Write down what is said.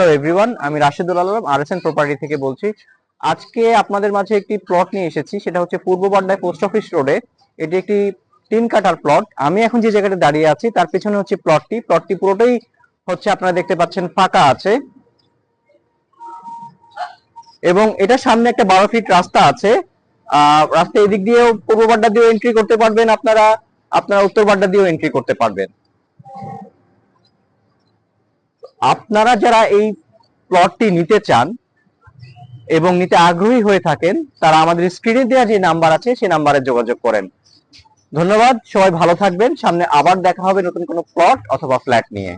Hello everyone, আমি Rashedul Alam আরএসএন property থেকে বলছি। আজকে আপনাদের মাঝে একটি প্লট নিয়ে এসেছি, সেটা হচ্ছে পূর্ব বাড্ডায় পোস্ট অফিস রোডে। এটি একটি 3 কাঠার প্লট। আমি এখন যে জায়গাটা দাঁড়িয়ে আছি তার পেছনে হচ্ছে প্লটটি পুরোটাই হচ্ছে আপনারা দেখতে পাচ্ছেন ফাঁকা আছে, এবং এটার সামনে একটা 12 ফিট রাস্তা আছে। রাস্তা এদিক দিয়েও পূর্ব বাড্ডা দিয়েও এন্ট্রি করতে পারবেন, আপনারা উত্তর বাড্ডা দিয়েও এন্ট্রি করতে পারবেন। আপনারা যারা এই প্লটটি নিতে চান এবং নিতে আগ্রহী হয়ে থাকেন, তারা আমাদের স্ক্রিনে দেওয়া যে নাম্বার আছে সেই নাম্বারে যোগাযোগ করেন। ধন্যবাদ, সবাই ভালো থাকবেন। সামনে আবার দেখা হবে নতুন কোনো প্লট অথবা ফ্ল্যাট নিয়ে।